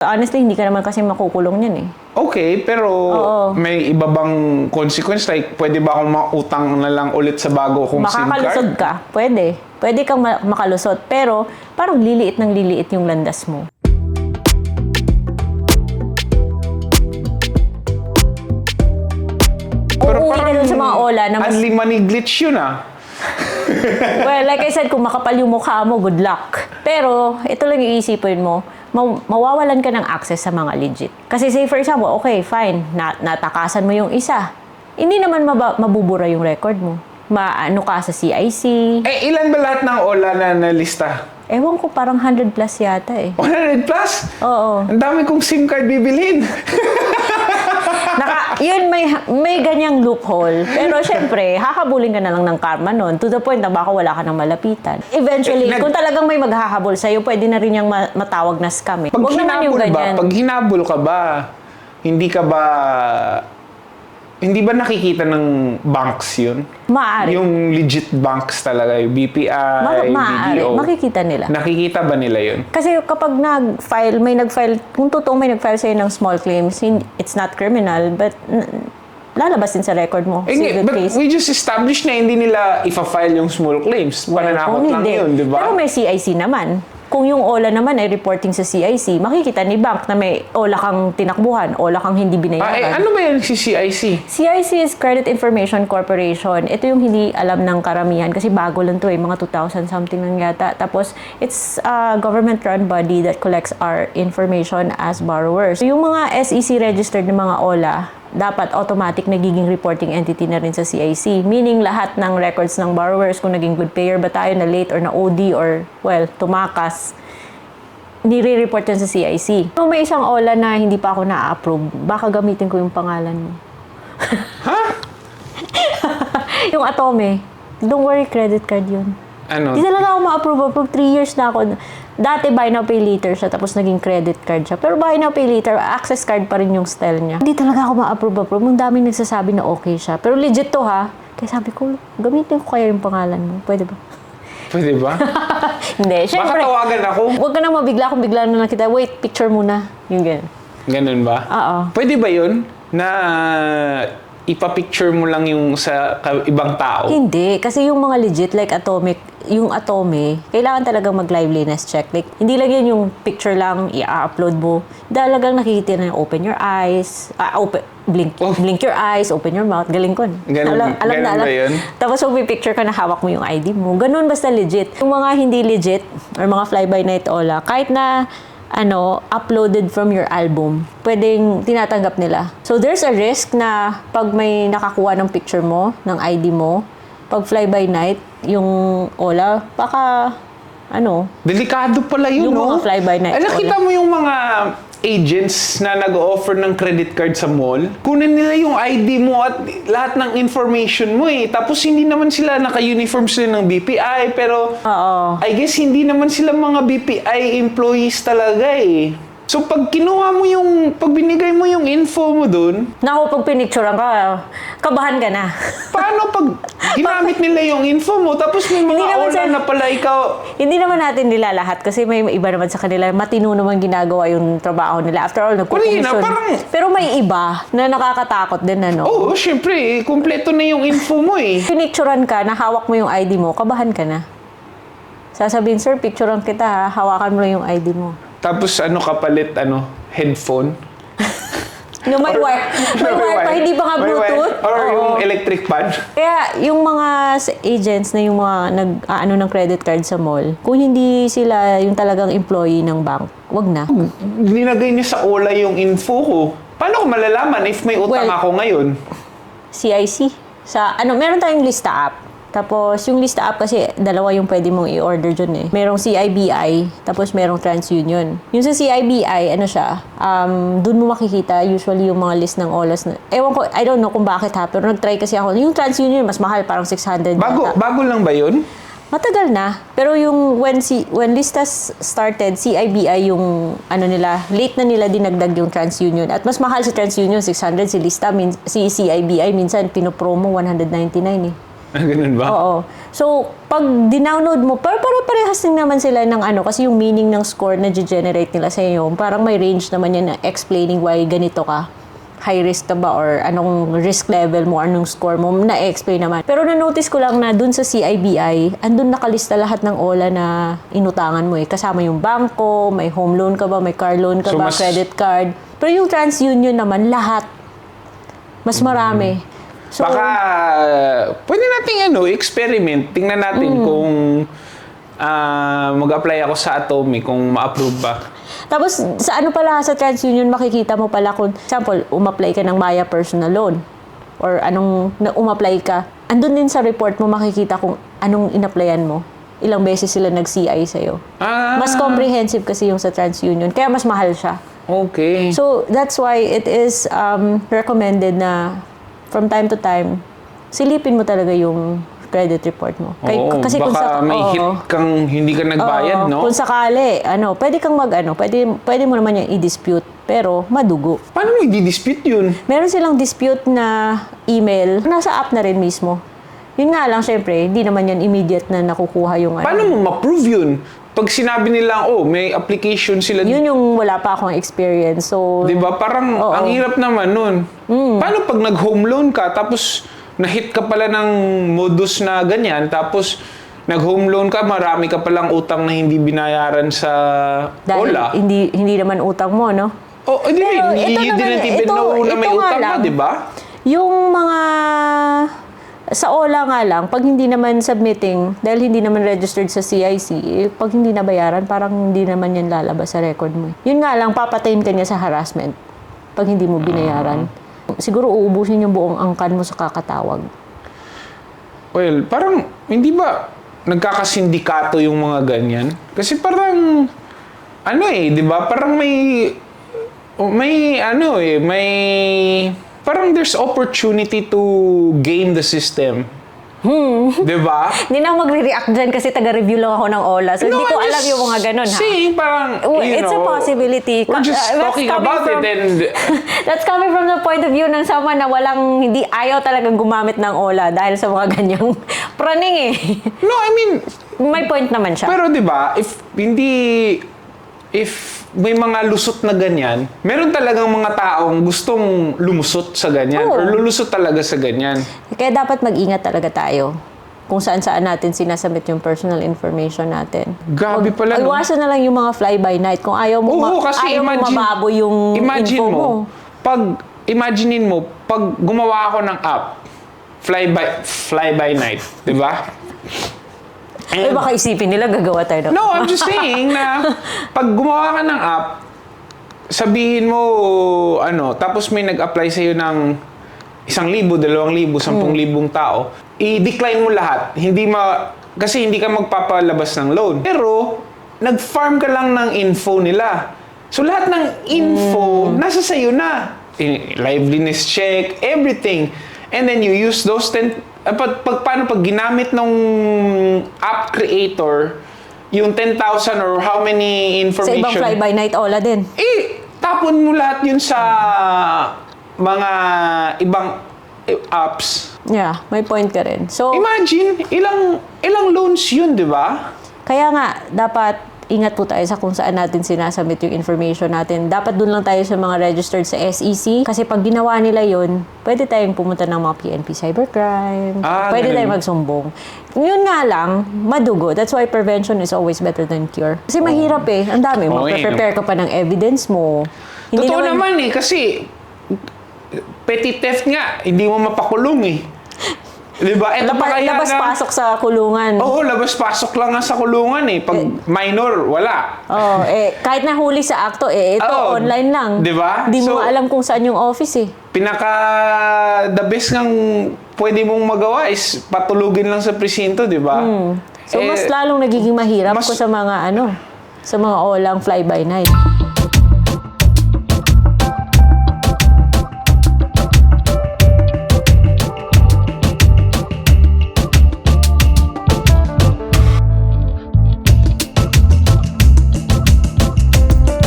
Honestly, hindi ka naman kasi makukulong yan eh. Okay, pero may iba bang consequence? Like, pwede ba akong mautang na lang ulit sa bago kong SIM card? Makakalusot ka, pwede. Pwede kang makalusot, pero parang liliit ng liliit yung landas mo. Pero Uuwi ka parang dun sa mga ola na mas... unlimited glitch yun ah. Well, like I said, kung makapal yung mukha mo, good luck. Pero, ito lang yung iisipin mo, mawawalan ka ng access sa mga legit. Kasi say for example, okay, fine, natakasan mo yung isa. Hindi naman mabubura yung record mo. Maano ka sa CIC. Eh, ilan ba lahat ng OLA na nalista? Ewan ko, parang 100 plus yata eh. 100 plus? Oo. Ang dami kong SIM card bibilhin. Yun, may ganyang loophole. Pero syempre, hakabulin ka na lang ng karma nun. To the point na baka wala ka nang malapitan. Eventually, kung talagang may maghahabol sa'yo, pwede na rin yung matawag na scam eh. Pag hinabol ka ba, hindi ba nakikita ng banks yun? Maaari. Yung legit banks talaga, yung BPI, Maaari. BDO. Makikita nila. Nakikita ba nila yun? Kasi kapag kung totoong may nag-file sa'yo ng small claims, it's not criminal, but lalabas din sa record mo. But we just established na hindi nila ifa-file yung small claims. Pananakot lang yun, di ba? Pero may CIC naman. Kung yung OLA naman ay reporting sa CIC, makikita ni bank na may OLA kang tinakbuhan, OLA kang hindi binayaran. Ano ba yan si CIC? CIC is Credit Information Corporation. Ito yung hindi alam ng karamihan kasi bago lang to eh, mga 2000 something lang yata. Tapos, it's a government-run body that collects our information as borrowers. So, yung mga SEC registered na mga OLA, dapat automatic nagiging reporting entity na rin sa CIC. Meaning, lahat ng records ng borrowers, kung naging good payer ba tayo, na late or na OD or, well, tumakas, nire-report yan sa CIC. Kung may isang OLA na hindi pa ako na-approve, baka gamitin ko yung pangalan mo. Ha? Yung Atome. Don't worry, credit card yun. Ano? Hindi talaga ako ma-approve. 3 years na ako. Dati, buy now, pay later siya, tapos naging credit card siya. Pero buy now, pay later, access card pa rin yung style niya. Hindi talaga ako ma-approve. Ang daming nagsasabi na okay siya. Pero legit to ha. Kaya sabi ko, gamitin ko kaya yung pangalan mo. Pwede ba? Pwede ba? Hindi, syempre. Baka tawagan ako. Huwag ka nang mabigla kung bigla na lang kita. Wait, picture muna. Yung ganun. Ganun ba? Oo. Pwede ba yun na ipapicture mo lang yung sa ibang tao? Hindi. Kasi yung mga legit, like yung Atome, kailangan talagang mag-liveliness check. Like, hindi lang yan yung picture lang, i-upload mo. Talagang nakikita na yung open your eyes, blink your eyes, open your mouth. Galing ko. Ganun ba yun? Tapos picture ka na hawak mo yung ID mo. Ganun basta legit. Yung mga hindi legit, or mga fly-by-night OLA, kahit na uploaded from your album, pwedeng tinatanggap nila. So, there's a risk na pag may nakakuha ng picture mo, ng ID mo, pag fly-by-night, yung OLA, baka, delikado pala yun, yung mga fly-by-night OLA. Nakita mo yung mga agents na nag-offer ng credit card sa mall, kunin nila yung ID mo at lahat ng information mo eh. Tapos hindi naman sila naka-uniform sila ng BPI, pero I guess hindi naman sila mga BPI employees talaga eh. So, pag binigay mo yung info mo dun, naku, pag pinicturean ka, kabahan ka na. paano pag ginamit nila yung info mo, tapos may mga OLA na pala ikaw? Hindi naman natin nila lahat kasi may iba naman sa kanila, matino naman ginagawa yung trabaho nila. After all, nagko-commission. Pero may iba na nakakatakot din, Oo, syempre, kumpleto na yung info mo eh. Pinicturean ka, nahawak mo yung ID mo, kabahan ka na. Sasabihin, sir, picturean kita ha, hawakan mo lang yung ID mo. Tapos kapalit, headphone? May wire pa, hindi ba nga Bluetooth? Or yung electric fan? Kaya yung mga agents na yung mga ng credit card sa mall, kung hindi sila yung talagang employee ng bank, wag na. Linagay niyo sa OLA yung info ko. Paano ko malalaman if may utang ako ngayon? CIC. Meron tayong lista app. Tapos, yung lista app kasi, dalawa yung pwede mong i-order dyan eh. Merong CIBI, tapos merong TransUnion. Yung sa CIBI, dun mo makikita usually yung mga list ng OLAs. Ewan ko, I don't know kung bakit ha, pero nag-try kasi ako. Yung TransUnion, mas mahal, parang 600. Bago lang ba yun? Matagal na. Pero yung when listas started, CIBI yung late na nila dinagdag yung TransUnion. At mas mahal si TransUnion, 600, si CIBI minsan pinopromo 199 eh. Ganun ba? Oo. So, pag dinownload mo, parehas din naman sila ng ano, kasi yung meaning ng score na generate nila sa iyo, parang may range naman yan na explaining why ganito ka. High risk ka ba or anong risk level mo, anong score mo, na-explain naman. Pero na-notice ko lang na dun sa CIBI, andun nakalista lahat ng OLA na inutangan mo eh. Kasama yung bangko, may home loan ka ba, may car loan ka So, ba, mas- credit card. Pero yung TransUnion naman, lahat. Mas marami. So, Baka, pwede nating experiment. Tingnan natin kung mag-apply ako sa Atomic, kung ma-approve ba. tapos, sa ano pala, sa TransUnion, makikita mo pala kung, example, umapply ka ng Maya Personal Loan or umapply ka. Andun din sa report mo makikita kung anong inapplyan mo. Ilang beses sila nag-CI sa'yo. Mas comprehensive kasi yung sa TransUnion, kaya mas mahal siya. Okay. So, that's why it is recommended na from time to time, silipin mo talaga yung credit report mo. Oo, baka may hit kang hindi ka nagbayad, no? Kung sakali, pwede kang pwede mo naman yung i-dispute, pero madugo. Paano mo i-dispute yun? Meron silang dispute na email, nasa app na rin mismo. Yun nga lang, syempre, hindi naman yan immediate na nakukuha yung Paano mo ma-prove yun? Pag sinabi nila, may application sila. Yun yung wala pa akong experience. So, Di ba? Parang Oo. ang hirap naman nun. Paano pag nag-home loan ka, tapos na-hit ka pala ng modus na ganyan, tapos nag-home loan ka, marami ka palang utang na hindi binayaran sa dahil OLA. hindi naman utang mo, no? Oh, hindi Pero rin. ito You naman, didn't even know na may ito nga utang ka, lang. di ba? Yung mga sa OLA nga lang, pag hindi naman submitting, dahil hindi naman registered sa CIC, pag hindi nabayaran, parang hindi naman yan lalabas sa record mo. Yun nga lang, papatayin ka niya sa harassment pag hindi mo binayaran. Siguro uubusin yung buong angkan mo sa kakatawag. Well, parang hindi ba nagkakasindikato yung mga ganyan? Kasi parang di ba? Parang may parang there's opportunity to game the system. Di ba? Hindi na ako magre-react dyan kasi taga-review lang ako ng OLA. So, hindi ko I'm alam just yung mga ganun, ha? saying, parang, It's a possibility. We're just That's talking coming about from- it and That's coming from the point of view ng someone na hindi ayaw talagang gumamit ng OLA dahil sa mga ganyang praning eh. no, I mean, May point naman siya. pero di ba, if may mga lusot na ganyan, meron talagang mga taong gustong lumusot sa ganyan Oo. or lulusot talaga sa ganyan. Kaya dapat mag-ingat talaga tayo kung saan-saan natin sinasubmit yung personal information natin. Grabe pala, no? Iwasan na lang yung mga fly-by-night. Kung ayaw mo, Oo, kasi ayaw mo mababo yung imagine info mo. Imaginein mo, pag gumawa ako ng app, fly by night, di ba? Eh, baka isipin nila gagawa tayo ng... No, I'm just saying na pag gumawa ka ng app, sabihin mo, tapos may nag-apply sa'yo ng 1,000, 2,000, 10,000 tao, i-decline mo lahat. Kasi hindi ka magpapalabas ng loan. Pero, nag-farm ka lang ng info nila. So, lahat ng info, nasa sa'yo na. Liveliness check, everything. And then you use those paano pag ginamit ng app creator yung 10,000 or how many Sa ibang information, fly-by-night OLA din. tapon mo lahat yun sa mga ibang apps. Yeah, may point ka rin. So, Imagine, ilang loans yun, di ba? kaya nga, dapat ingat po tayo sa kung saan natin sinasubmit yung information natin. Dapat dun lang tayo sa mga registered sa SEC. Kasi pag ginawa nila yun, pwede tayong pumunta ng mga PNP cybercrime. Pwede ganun. tayong magsumbong. Yun nga lang, madugo. That's why prevention is always better than cure. Kasi mahirap eh. Ang dami. Mag-prepare ka pa ng evidence mo. Totoo naman kasi petty theft nga, hindi mo mapakulong eh. Di ba? Ito pa kaya Labas-pasok sa kulungan. Oo, labas-pasok lang nga sa kulungan eh. Pag minor, wala. Kahit nahuli sa akto, ito online lang. Di ba? Di mo So, alam kung saan yung office eh. The best ngang pwede mong magawa is patulugin lang sa presinto, di ba? So, mas lalong nagiging mahirap ko sa mga sa mga olang fly-by-night.